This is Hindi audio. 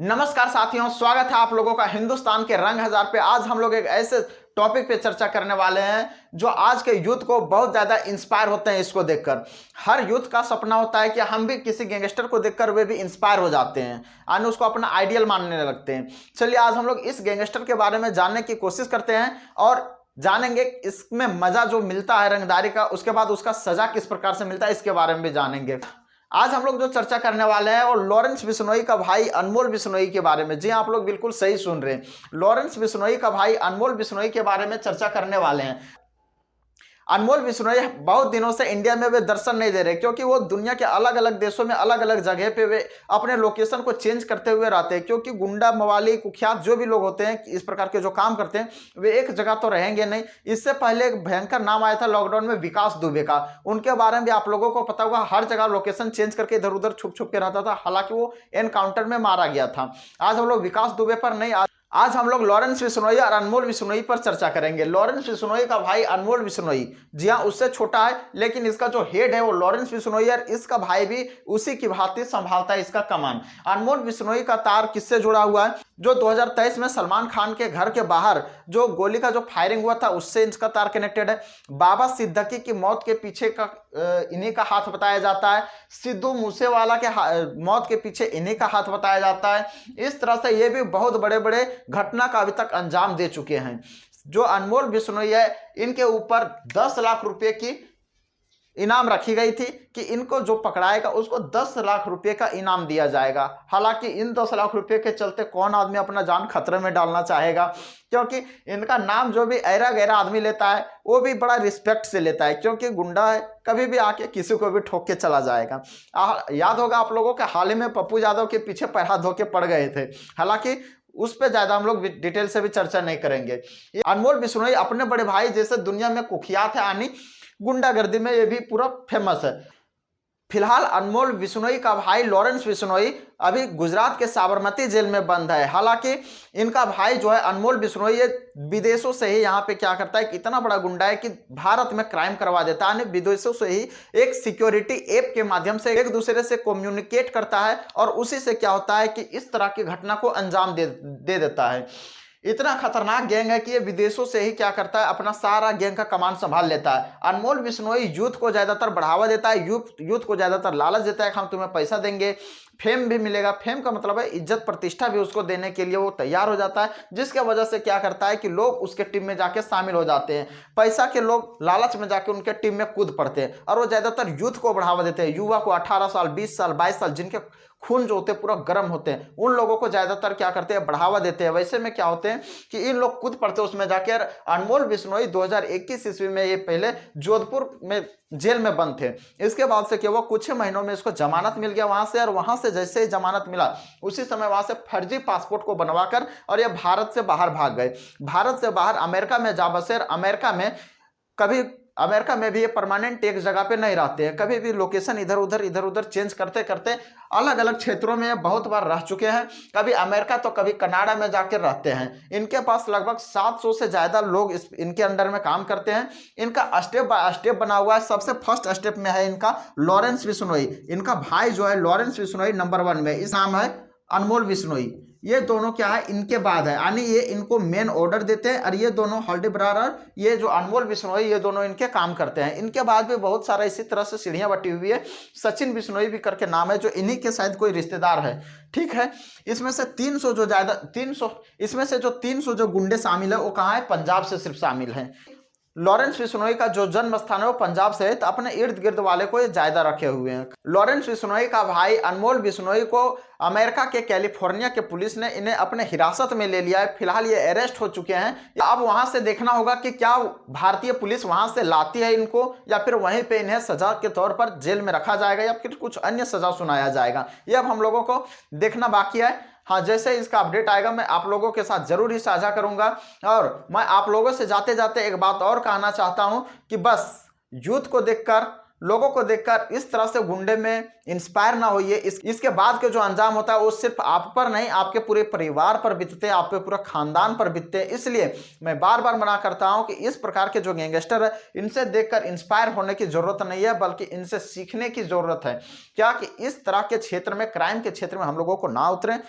नमस्कार साथियों, स्वागत है आप लोगों का हिंदुस्तान के रंग हजार पे। आज हम लोग एक ऐसे टॉपिक पे चर्चा करने वाले हैं जो आज के यूथ को बहुत ज्यादा इंस्पायर होते हैं। इसको देखकर हर यूथ का सपना होता है कि हम भी किसी गैंगस्टर को देखकर वे भी इंस्पायर हो जाते हैं और उसको अपना आइडियल मानने लगते हैं। चलिए आज हम लोग इस गैंगस्टर के बारे में जानने की कोशिश करते हैं और जानेंगे इसमें मजा जो मिलता है रंगदारी का, उसके बाद उसका सजा किस प्रकार से मिलता है इसके बारे में भी जानेंगे। आज हम लोग जो चर्चा करने वाले हैं वो लॉरेंस बिश्नोई का भाई अनमोल बिश्नोई के बारे में। जी हाँ, आप लोग बिल्कुल सही सुन रहे हैं, लॉरेंस बिश्नोई का भाई अनमोल बिश्नोई के बारे में चर्चा करने वाले हैं। अनमोल बिश्नोई बहुत दिनों से इंडिया में वे दर्शन नहीं दे रहे क्योंकि वो दुनिया के अलग अलग देशों में अलग अलग जगह पे वे अपने लोकेशन को चेंज करते हुए रहते हैं, क्योंकि गुंडा मवाली कुख्यात जो भी लोग होते हैं इस प्रकार के जो काम करते हैं वे एक जगह तो रहेंगे नहीं। इससे पहले एक भयंकर नाम आया था लॉकडाउन में विकास दुबे का, उनके बारे में भी आप लोगों को पता होगा। हर जगह लोकेशन चेंज करके इधर उधर छुप छुप के रहता था, हालांकि वो एनकाउंटर में मारा गया था। आज हम लोग विकास दुबे पर नहीं, आज हम लोग लॉरेंस बिश्नोई और अनमोल बिश्नोई पर चर्चा करेंगे। लॉरेंस बिश्नोई का भाई अनमोल बिश्नोई, जी हाँ, उससे छोटा है, लेकिन इसका जो हेड है वो लॉरेंस बिश्नोई और इसका भाई भी उसी की भांति संभालता है इसका कमान। अनमोल बिश्नोई का तार किससे जुड़ा हुआ है? जो 2023 में सलमान खान के घर के बाहर जो गोली का जो फायरिंग हुआ था उससे इसका तार कनेक्टेड है। बाबा सिद्दीकी की मौत के पीछे का इन्हीं का हाथ बताया जाता है। सिद्धू मूसेवाला के मौत के पीछे इन्हीं का हाथ बताया जाता है। इस तरह से ये भी बहुत बड़े बड़े घटना का अभी तक अंजाम दे चुके हैं। जो अनमोल बिश्नोई है इनके ऊपर 10 लाख रुपए की इनाम रखी गई थी कि इनको जो पकड़ाएगा उसको 10 लाख रुपए का इनाम दिया जाएगा। हालांकि इन 10 लाख रुपए के चलते कौन आदमी अपना जान खतरे में डालना चाहेगा, क्योंकि इनका नाम जो भी ऐरा गैरा आदमी लेता है वो भी बड़ा रिस्पेक्ट से लेता है, क्योंकि गुंडा है, कभी भी आके किसी को भी ठोक के चला जाएगा। याद होगा आप लोगों के, हाल ही में पप्पू यादव के पीछे पैरा धो के पड़ गए थे, हालांकि उस पर ज्यादा हम लोग डिटेल से भी चर्चा नहीं करेंगे। अनमोल बिश्नोई अपने बड़े भाई जैसे दुनिया में कुख्यात है, यानी गुंडागर्दी में ये भी पूरा फेमस है। फिलहाल अनमोल बिश्नोई का भाई लॉरेंस बिश्नोई अभी गुजरात के साबरमती जेल में बंद है। हालांकि इनका भाई जो है अनमोल बिश्नोई ये विदेशों से ही यहाँ पे क्या करता है कि इतना बड़ा गुंडा है कि भारत में क्राइम करवा देता है। विदेशों से ही एक सिक्योरिटी ऐप के माध्यम से एक दूसरे से कम्युनिकेट करता है और उसी से क्या होता है कि इस तरह की घटना को अंजाम दे देता है। इतना खतरनाक गैंग है कि ये विदेशों से ही क्या करता है अपना सारा गैंग का कमान संभाल लेता है। अनमोल बिश्नोई यूथ को ज्यादातर बढ़ावा देता है, यूथ को ज्यादातर लालच देता है कि हम तुम्हें पैसा देंगे, फेम भी मिलेगा। फेम का मतलब है इज्जत प्रतिष्ठा भी उसको देने के लिए वो तैयार हो जाता है, जिसके वजह से क्या करता है कि लोग उसके टीम में जाके शामिल हो जाते हैं। पैसा के लोग लालच में जाके उनके टीम में कूद पड़ते हैं और वो ज्यादातर यूथ को बढ़ावा देते हैं। युवा को 18 साल 20 साल 22 साल जिनके खून जो होते हैं पूरा गर्म होते हैं, उन लोगों को ज्यादातर क्या करते हैं बढ़ावा देते हैं। वैसे में क्या होते हैं कि इन लोग कूद पड़ते हैं उसमें जाके। अनमोल बिश्नोई 2021 ईस्वी में ये पहले जोधपुर में जेल में बंद थे। इसके बाद से क्या हुआ, कुछ ही महीनों में इसको जमानत मिल गया वहां से, और वहां से जैसे ही जमानत मिला उसी समय वहां से फर्जी पासपोर्ट को बनवाकर और ये भारत से बाहर भाग गए। भारत से बाहर अमेरिका में जा बसे। अमेरिका में भी ये परमानेंट एक जगह पे नहीं रहते हैं, कभी भी लोकेशन इधर उधर चेंज करते करते अलग अलग क्षेत्रों में बहुत बार रह चुके हैं। कभी अमेरिका तो कभी कनाडा में जाकर रहते हैं। इनके पास लगभग 700 से ज्यादा लोग इनके अंडर में काम करते हैं। इनका स्टेप बाय स्टेप बना हुआ है। सबसे फर्स्ट स्टेप में है इनका लॉरेंस बिश्नोई, इनका भाई जो है लॉरेंस बिश्नोई नंबर 1 में, इस नाम है अनमोल बिश्नोई। ये दोनों क्या है इनके बाद है, यानी ये इनको मेन ऑर्डर देते हैं और ये दोनों हल्दी बरार ये जो अनमोल बिश्नोई ये दोनों इनके काम करते हैं। इनके बाद भी बहुत सारा इसी तरह से सीढ़ियां बटी हुई है। सचिन बिश्नोई भी करके नाम है जो इन्हीं के शायद कोई रिश्तेदार है, ठीक है। इसमें से 300 जो गुंडे शामिल है वो कहाँ है, पंजाब से सिर्फ शामिल है। लॉरेंस बिश्नोई का जो जन्म स्थान है वो पंजाब से है, तो अपने इर्द गिर्द वाले को ये ज्यादा रखे हुए हैं। लॉरेंस बिश्नोई का भाई अनमोल बिश्नोई को अमेरिका के कैलिफोर्निया के पुलिस ने इन्हें अपने हिरासत में ले लिया है। फिलहाल ये अरेस्ट हो चुके हैं। अब वहां से देखना होगा कि क्या भारतीय पुलिस वहां से लाती है इनको या फिर वहीं पे इन्हें सजा के तौर पर जेल में रखा जाएगा या फिर कुछ अन्य सजा सुनाया जाएगा, ये अब हम लोगों को देखना बाकी है। हाँ, जैसे इसका अपडेट आएगा मैं आप लोगों के साथ जरूर ही साझा करूंगा। और मैं आप लोगों से जाते जाते एक बात और कहना चाहता हूं कि बस यूथ को देखकर, लोगों को देखकर इस तरह से गुंडे में इंस्पायर ना होइए। इसके बाद के जो अंजाम होता है वो सिर्फ आप पर नहीं आपके पूरे परिवार पर बीतते हैं, आप पे पूरा खानदान पर बीतते हैं। इसलिए मैं बार बार मना करता हूं कि इस प्रकार के जो गैंगस्टर है इनसे देखकर इंस्पायर होने की जरूरत नहीं है, बल्कि इनसे सीखने की जरूरत है। क्या कि इस तरह के क्षेत्र में, क्राइम के क्षेत्र में हम लोगों को ना उतरें